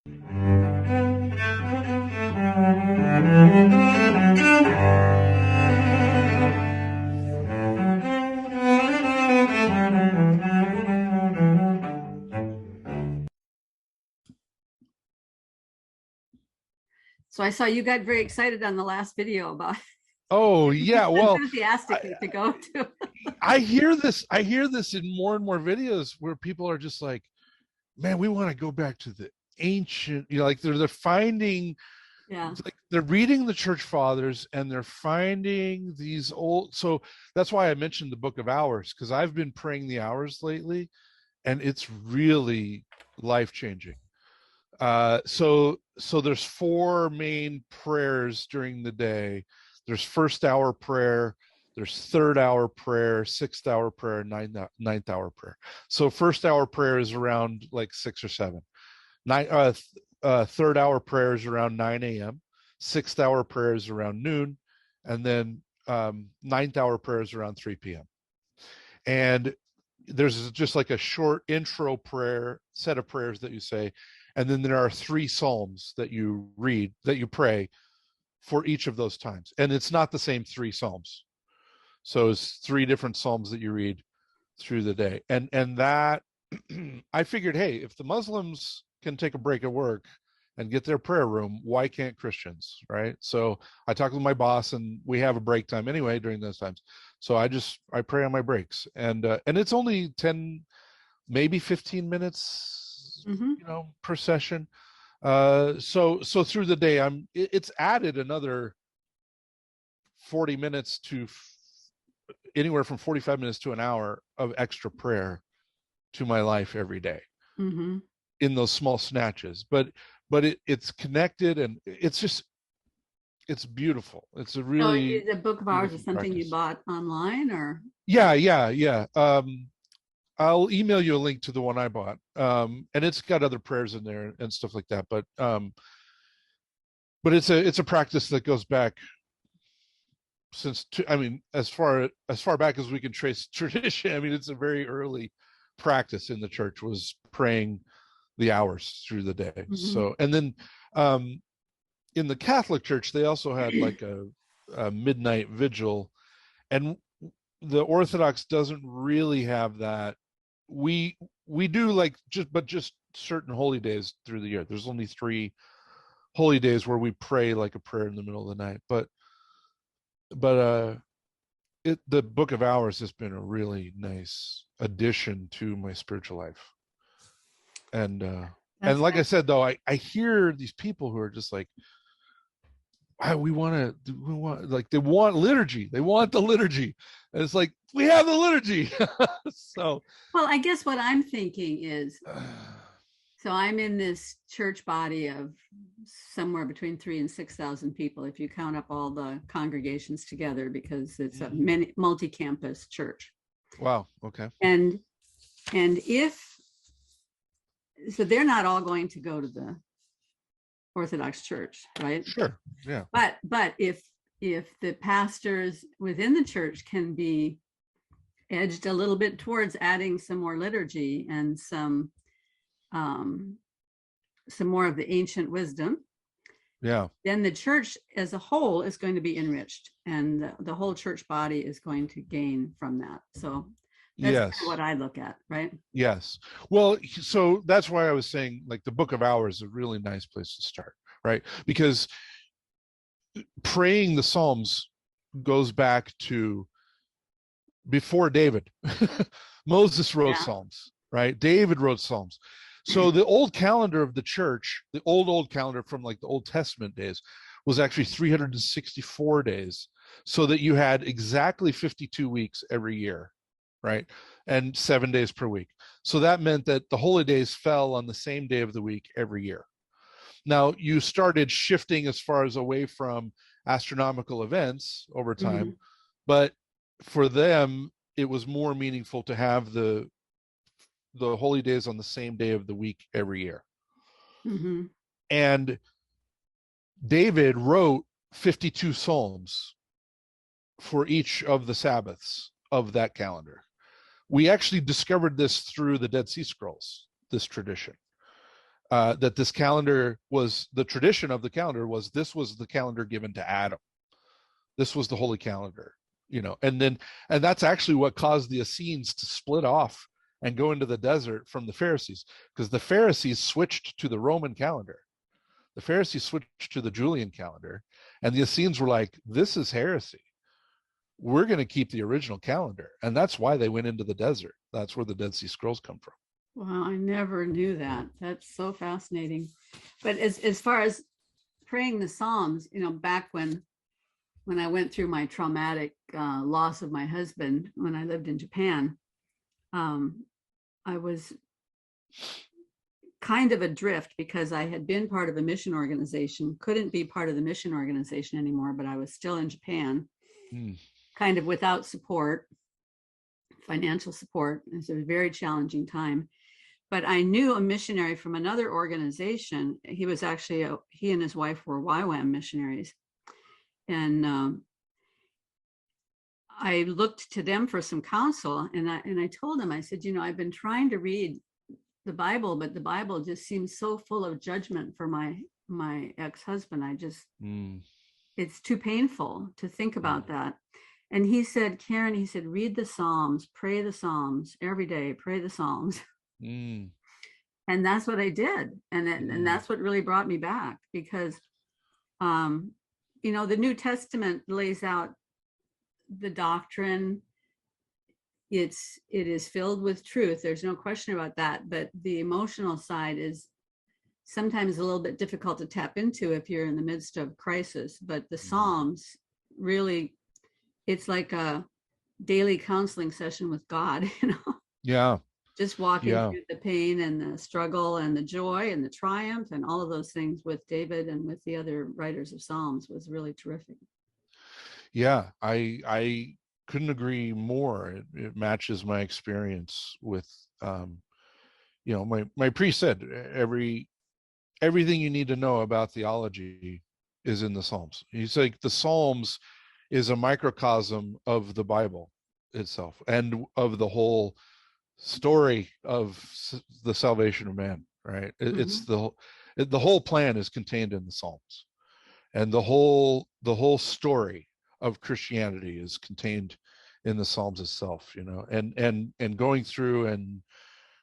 So I saw you got very excited on the last video about Oh yeah, well, enthusiastic to go to. I hear this. I hear this in more and more videos where people are just like, "Man, we want to go back to the ancient." Like they're finding, Yeah. it's like they're reading the church fathers and they're finding these old. So that's why I mentioned the Book of Hours, because I've been praying the hours lately, and it's really life changing. So there's four main prayers during the day. There's first hour prayer, there's third hour prayer, sixth hour prayer, ninth hour prayer. So first hour prayer is around like 6 or 7. Third hour prayer is around 9 a.m. Sixth hour prayer is around noon, and then ninth hour prayer is around 3 p.m. And there's just like a short intro prayer set of prayers that you say, and then there are 3 psalms that you read, that you pray for each of those times, and it's not the same 3 psalms. So it's 3 different psalms that you read through the day. And that I figured, hey, if the Muslims can take a break at work and get their prayer room, why can't Christians, right? So I talked with my boss, and we have a break time anyway during those times. So I pray on my breaks, and it's only 10, maybe 15 minutes, per session. So through the day, it's added another 40 minutes to anywhere from 45 minutes to an hour of extra prayer to my life every day, in those small snatches. But it's connected, and it's beautiful. It's a really the Book of Hours is something practice. you bought online, or? Yeah. I'll email you a link to the one I bought, and it's got other prayers in there and stuff like that. But it's a practice that goes back as far back as we can trace tradition. I mean, it's a very early practice in the church, was praying the hours through the day. So, and then in the Catholic Church, they also had like a midnight vigil, and the Orthodox doesn't really have that. We do like just certain holy days through the year. There's only 3 holy days where we pray like a prayer in the middle of the night. But the Book of Hours has been a really nice addition to my spiritual life. And like I said, though, I hear these people who are just like, we want like, they want liturgy. They want the liturgy. And it's like, we have the liturgy. So, well, I guess what I'm thinking is, so I'm in this church body of somewhere between 3,000 and 6,000 people, if you count up all the congregations together, because it's a multi-campus church. Wow. Okay. And so they're not all going to go to the Orthodox Church, right? Sure. Yeah. But if the pastors within the church can be edged a little bit towards adding some more liturgy and some more of the ancient wisdom, then the church as a whole is going to be enriched, and the whole church body is going to gain from that. So that's what I look at, right? Yes. Well, so that's why I was saying, like, the Book of Hours is a really nice place to start, right? Because praying the Psalms goes back to before David. Moses wrote Psalms, right? David wrote Psalms. So the old calendar of the church, the old calendar from like the Old Testament days, was actually 364 days, so that you had exactly 52 weeks every year, right? And 7 days per week. So that meant that the holy days fell on the same day of the week every year. Now, you started shifting as far as away from astronomical events over time, but for them, it was more meaningful to have the holy days on the same day of the week every year. And David wrote 52 psalms for each of the Sabbaths of that calendar. We actually discovered this through the Dead Sea Scrolls, this tradition. that this calendar was, the tradition of the calendar was, this was the calendar given to Adam. This was the holy calendar, and that's actually what caused the Essenes to split off and go into the desert from the Pharisees, because the Pharisees switched to the Roman calendar. The Pharisees switched to the Julian calendar, and the Essenes were like, this is heresy. We're going to keep the original calendar. And that's why they went into the desert. That's where the Dead Sea Scrolls come from. Wow, I never knew that. That's so fascinating. But as far as praying the Psalms, back when I went through my traumatic loss of my husband when I lived in Japan, I was kind of adrift because I had been part of a mission organization, couldn't be part of the mission organization anymore, but I was still in Japan, kind of without support, financial support. It was a very challenging time. But I knew a missionary from another organization. He was actually, he and his wife were YWAM missionaries. And I looked to them for some counsel, and I told him, I said, I've been trying to read the Bible, but the Bible just seems so full of judgment for my ex-husband. It's too painful to think about that. And he said, Karen, he said, read the Psalms, pray the Psalms every day, pray the Psalms. And that's what I did. And that's what really brought me back, because, the New Testament lays out the doctrine. It is filled with truth. There's no question about that. But the emotional side is sometimes a little bit difficult to tap into if you're in the midst of crisis. But the Psalms really, it's like a daily counseling session with God, Yeah. Just walking through the pain and the struggle and the joy and the triumph and all of those things with David and with the other writers of Psalms was really terrific. Yeah, I couldn't agree more. It matches my experience with, my priest said, everything you need to know about theology is in the Psalms. He's like, the Psalms is a microcosm of the Bible itself and of the whole story of the salvation of man, right? It's the whole plan is contained in the Psalms, and the whole story of Christianity is contained in the Psalms itself, and going through and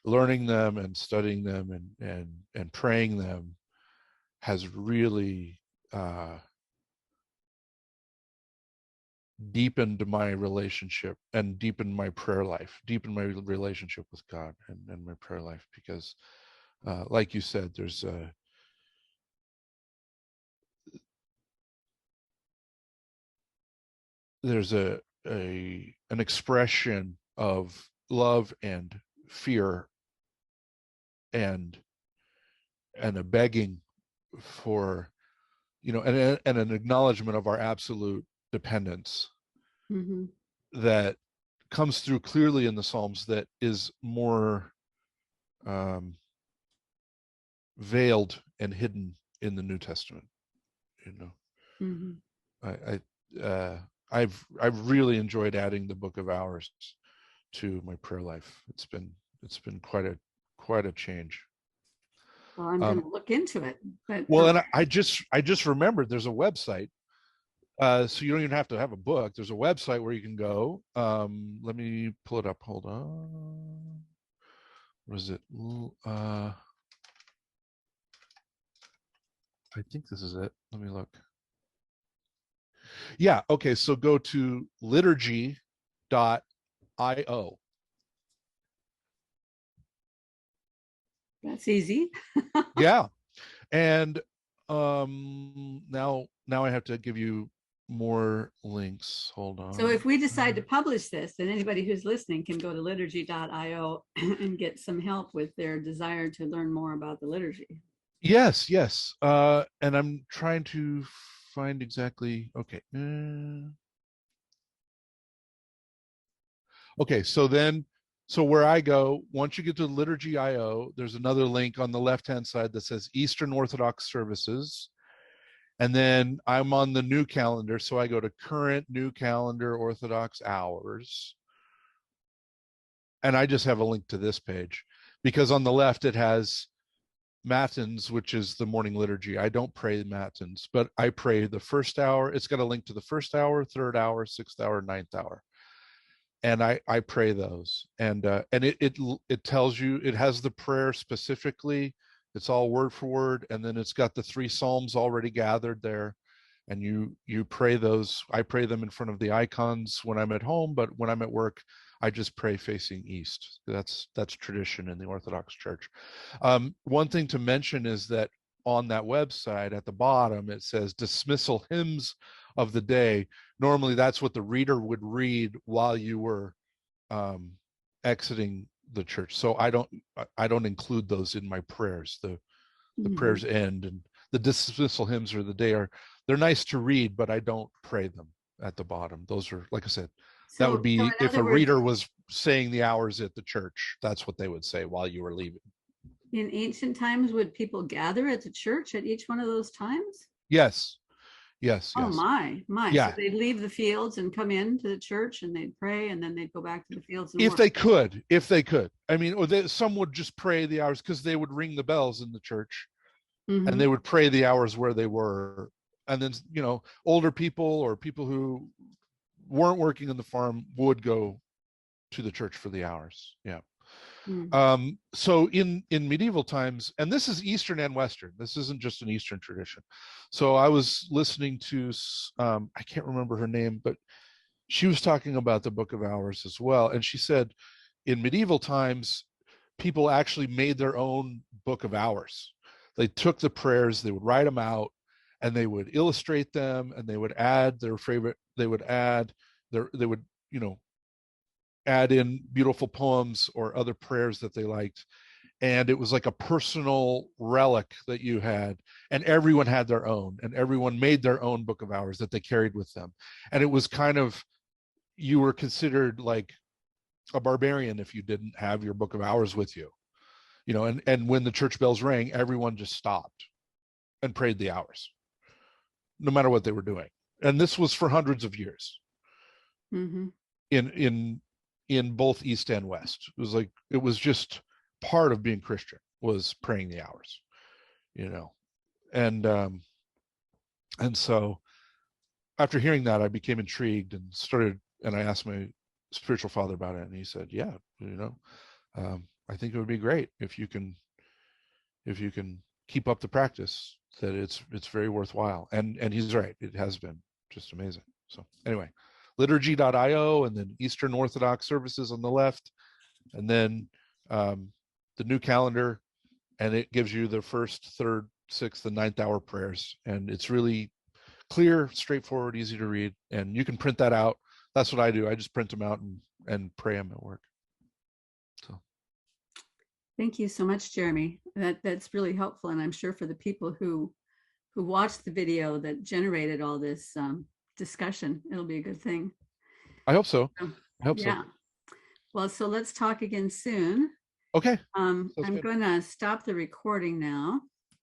learning them and studying them and praying them has really deepened my relationship and deepened my prayer life, deepened my relationship with God and my prayer life, because like you said, there's an expression of love and fear and a begging for, and an acknowledgement of our absolute dependence that comes through clearly in the Psalms, that is more veiled and hidden in the New Testament. I've really enjoyed adding the Book of Hours to my prayer life. It's been quite a change. Well, I'm going to look into it. But and I just remembered there's a website. So you don't even have to have a book. There's a website where you can go. Let me pull it up. Hold on. What is it? I think this is it. Let me look. Yeah. Okay. So go to liturgy.io. That's easy. Yeah. And now I have to give you more links. Hold on. So if we decide to publish this, then anybody who's listening can go to liturgy.io and get some help with their desire to learn more about the liturgy. Yes. And I'm trying to find exactly. Okay. Okay. So where I go, once you get to liturgy.io, there's another link on the left-hand side that says Eastern Orthodox Services. And then I'm on the new calendar. So I go to current new calendar Orthodox hours. And I just have a link to this page, because on the left, it has Matins, which is the morning liturgy. I don't pray Matins, but I pray the first hour. It's got a link to the first hour, third hour, sixth hour, ninth hour. And I pray those, and it tells you, it has the prayer specifically. It's all word for word, and then it's got the 3 Psalms already gathered there, and you pray those. I pray them in front of the icons when I'm at home, but when I'm at work, I just pray facing east. That's tradition in the Orthodox Church. One thing to mention is that on that website at the bottom it says Dismissal Hymns of the Day. Normally that's what the reader would read while you were exiting the church. So I don't include those in my prayers. The prayers end, and the dismissal hymns of the day they're nice to read, but I don't pray them at the bottom. Those are, like I said, that would be if a reader was saying the hours at the church, that's what they would say while you were leaving. In ancient times, would people gather at the church at each one of those times? Yes. Oh my. Yeah. So they'd leave the fields and come into the church and they'd pray, and then they'd go back to the fields. And if they could. I mean, or some would just pray the hours, because they would ring the bells in the church, and they would pray the hours where they were. And then, older people or people who weren't working in the farm would go to the church for the hours. Yeah. So in medieval times, and this is Eastern and Western, this isn't just an Eastern tradition. So I was listening to, I can't remember her name, but she was talking about the Book of Hours as well. And she said in medieval times, people actually made their own Book of Hours. They took the prayers, they would write them out, and they would illustrate them, and they would add their favorite, they would add add in beautiful poems or other prayers that they liked. And it was like a personal relic that you had, and everyone had their own, and everyone made their own Book of Hours that they carried with them. And it was kind of, you were considered like a barbarian if you didn't have your Book of Hours with you, and when the church bells rang, everyone just stopped and prayed the hours, no matter what they were doing. And this was for hundreds of years in both East and West. It was just part of being Christian, was praying the hours, and so after hearing that, I became intrigued and I asked my spiritual father about it, and he said, yeah, I think it would be great if you can keep up the practice, that it's very worthwhile. And he's right, it has been just amazing. So anyway, liturgy.io, and then Eastern Orthodox services on the left, and then the new calendar, and it gives you the first, third, sixth, and ninth hour prayers, and it's really clear, straightforward, easy to read, and you can print that out. That's what I do. I just print them out and pray them at work. So thank you so much, Jeremy. That's really helpful, and I'm sure for the people who watched the video that generated all this discussion, it'll be a good thing. I hope so. Yeah. Well, so let's talk again soon. Okay. I'm going to stop the recording now.